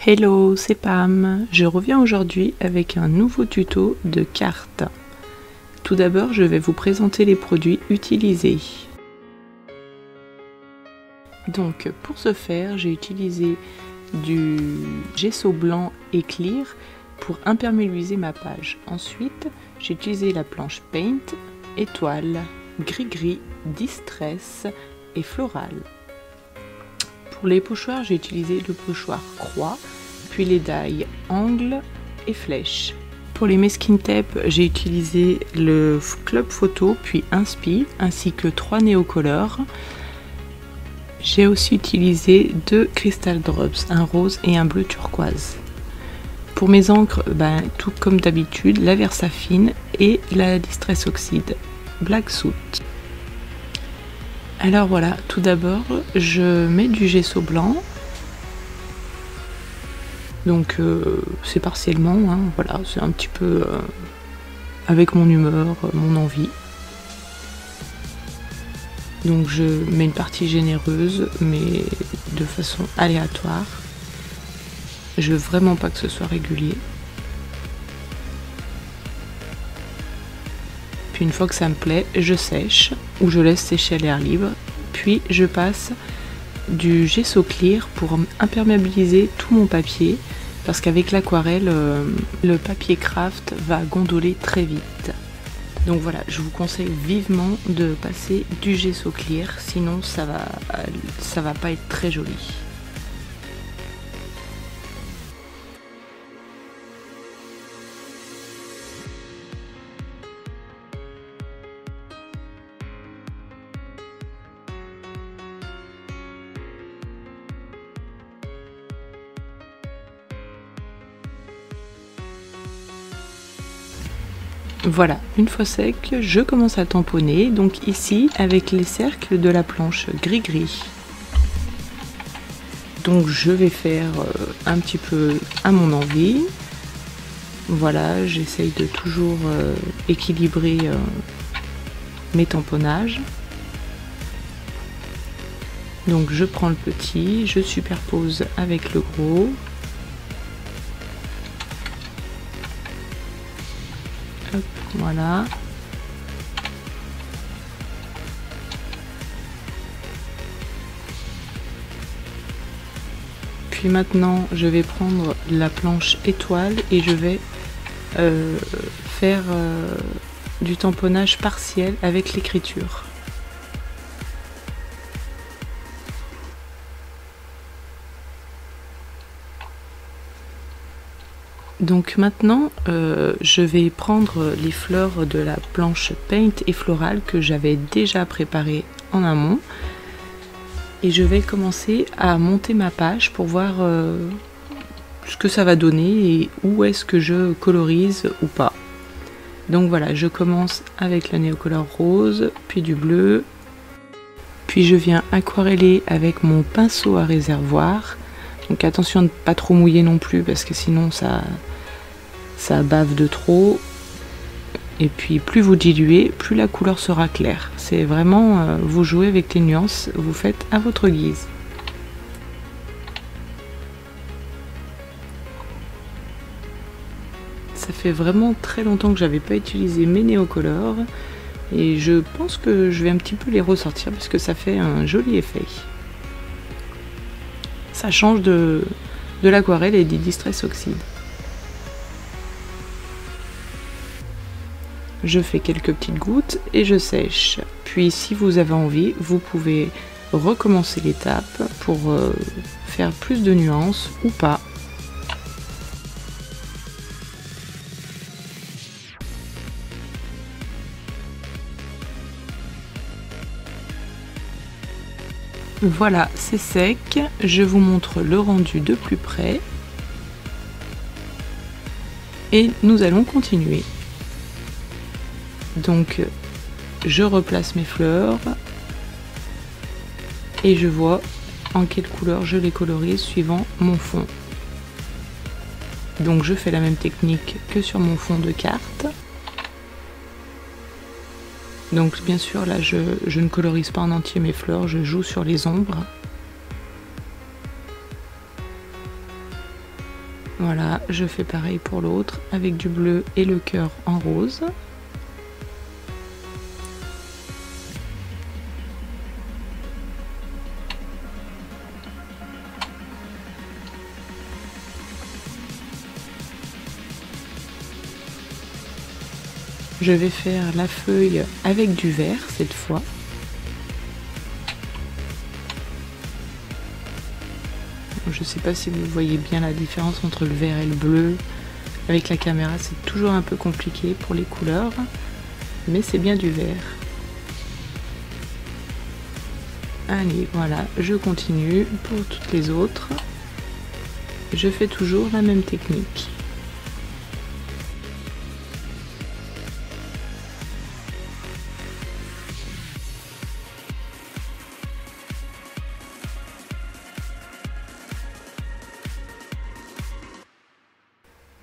Hello, c'est Pam. Je reviens aujourd'hui avec un nouveau tuto de cartes. Tout d'abord, je vais vous présenter les produits utilisés. Donc, pour ce faire, j'ai utilisé du gesso blanc et clear pour imperméabiliser ma page. Ensuite, j'ai utilisé la planche Paint, étoile, gris-gris, distress et floral. Pour les pochoirs, j'ai utilisé le pochoir croix, puis les die angle et flèche. Pour les masking tape, j'ai utilisé le club photo, puis Inspi, ainsi que 3 néocolores. J'ai aussi utilisé 2 crystal drops, un rose et un bleu turquoise. Pour mes encres, tout comme d'habitude, la Versafine et la Distress Oxide Black Soot. Alors voilà, tout d'abord, je mets du gesso blanc. Donc c'est partiellement, voilà, c'est un petit peu avec mon humeur, mon envie. Donc je mets une partie généreuse, mais de façon aléatoire. Je veux vraiment pas que ce soit régulier. Puis une fois que ça me plaît, je sèche ou je laisse sécher à l'air libre. Puis je passe du gesso clear pour imperméabiliser tout mon papier, parce qu'avec l'aquarelle, le papier craft va gondoler très vite. Donc voilà, je vous conseille vivement de passer du gesso clear, sinon ça va pas être très joli. Voilà, une fois sec, je commence à tamponner, donc ici avec les cercles de la planche gris-gris. Donc je vais faire un petit peu à mon envie. Voilà, j'essaye de toujours équilibrer mes tamponnages. Donc je prends le petit, je superpose avec le gros. Hop, voilà. Puis maintenant, je vais prendre la planche étoile et je vais faire du tamponnage partiel avec l'écriture. Donc maintenant, je vais prendre les fleurs de la planche Paint et Floral que j'avais déjà préparée en amont. Et je vais commencer à monter ma page pour voir ce que ça va donner et où est-ce que je colorise ou pas. Donc voilà, je commence avec le néocolore rose, puis du bleu. Puis je viens aquareller avec mon pinceau à réservoir. Donc attention à ne pas trop mouiller non plus parce que sinon ça bave de trop. Et puis plus vous diluez, plus la couleur sera claire. C'est vraiment, vous jouez avec les nuances, vous faites à votre guise. Ça fait vraiment très longtemps que j'avais pas utilisé mes néocolores. Et je pense que je vais un petit peu les ressortir parce que ça fait un joli effet. Ça change de l'aquarelle et des Distress Oxide. Je fais quelques petites gouttes et je sèche. Puis si vous avez envie, vous pouvez recommencer l'étape pour faire plus de nuances ou pas. Voilà, c'est sec. Je vous montre le rendu de plus près. Et nous allons continuer. Donc je replace mes fleurs et je vois en quelle couleur je les colorise suivant mon fond. Donc je fais la même technique que sur mon fond de carte. Donc bien sûr là je ne colorise pas en entier mes fleurs, je joue sur les ombres. Voilà, je fais pareil pour l'autre avec du bleu et le cœur en rose. Je vais faire la feuille avec du vert cette fois. Je ne sais pas si vous voyez bien la différence entre le vert et le bleu. Avec la caméra, c'est toujours un peu compliqué pour les couleurs, mais c'est bien du vert. Allez, voilà, je continue pour toutes les autres. Je fais toujours la même technique.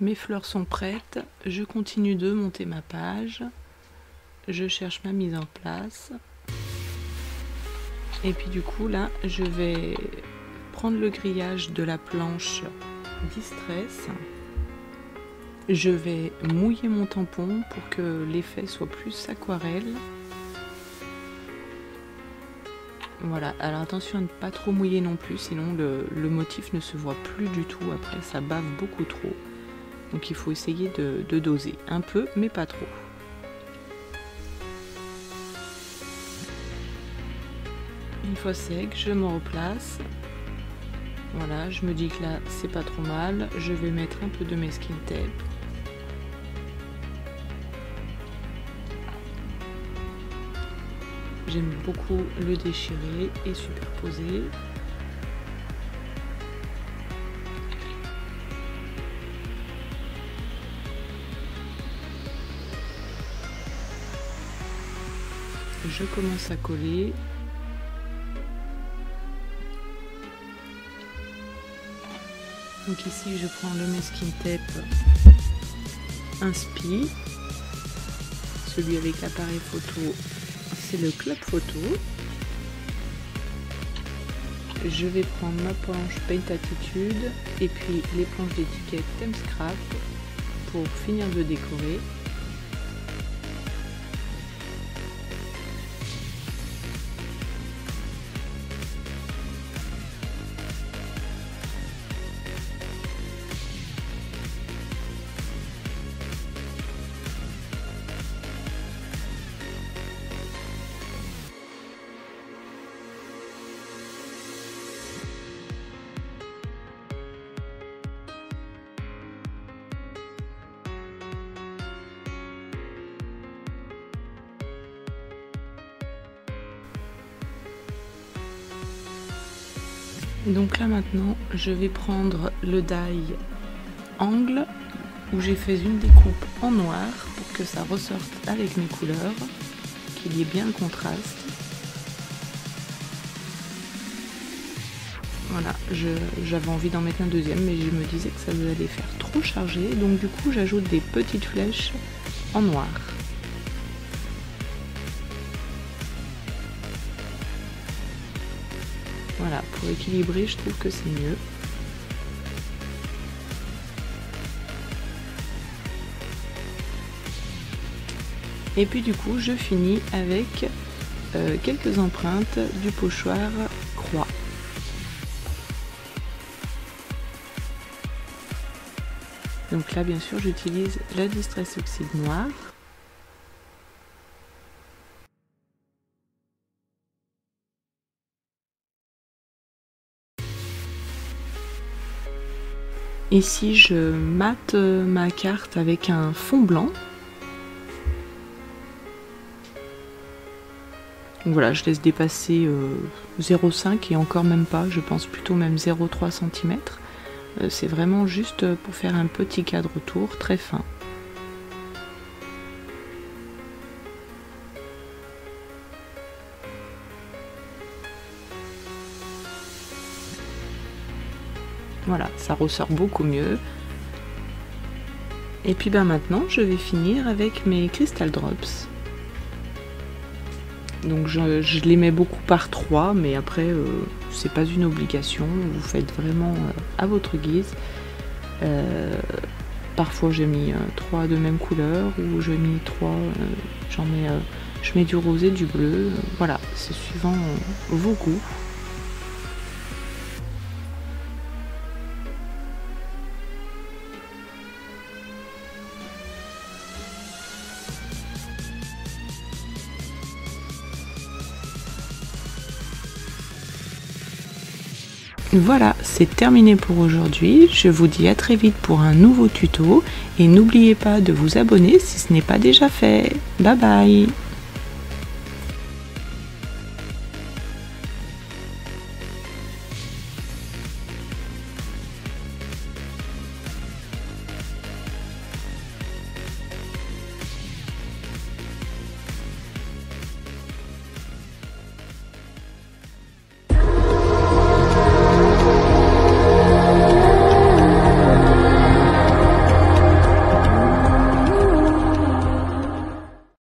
Mes fleurs sont prêtes, je continue de monter ma page, je cherche ma mise en place, et puis du coup là je vais prendre le grillage de la planche Distress, je vais mouiller mon tampon pour que l'effet soit plus aquarelle. Voilà, alors attention à ne pas trop mouiller non plus, sinon le motif ne se voit plus du tout après, ça bave beaucoup trop. Donc il faut essayer de doser un peu, mais pas trop. Une fois sec, je me replace. Voilà, je me dis que là, c'est pas trop mal. Je vais mettre un peu de masking tape. J'aime beaucoup le déchirer et superposer. Je commence à coller. Donc ici je prends le masking tape Inspi. Celui avec l'appareil photo, c'est le Club Photo. Je vais prendre ma planche Paint Attitude et puis les planches d'étiquette Theme Scrap pour finir de décorer. Donc là maintenant, je vais prendre le die angle où j'ai fait une découpe en noir pour que ça ressorte avec mes couleurs, qu'il y ait bien le contraste. Voilà, j'avais envie d'en mettre un deuxième, mais je me disais que ça allait faire trop chargé, donc du coup j'ajoute des petites flèches en noir. Voilà, pour équilibrer, je trouve que c'est mieux. Et puis du coup, je finis avec quelques empreintes du pochoir croix. Donc là, bien sûr, j'utilise la Distress Oxyde noir. Ici, je mate ma carte avec un fond blanc. Donc voilà, je laisse dépasser 0,5 et encore même pas, je pense plutôt même 0,3 cm. C'est vraiment juste pour faire un petit cadre autour, très fin. Voilà, ça ressort beaucoup mieux. Et puis maintenant, je vais finir avec mes Crystal Drops. Donc je les mets beaucoup par 3, mais après, c'est pas une obligation. Vous faites vraiment à votre guise. Parfois j'ai mis 3 de même couleur, ou je mets 3, je mets du rose et du bleu, voilà, c'est suivant vos goûts. Voilà, c'est terminé pour aujourd'hui. Je vous dis à très vite pour un nouveau tuto et n'oubliez pas de vous abonner si ce n'est pas déjà fait. Bye bye!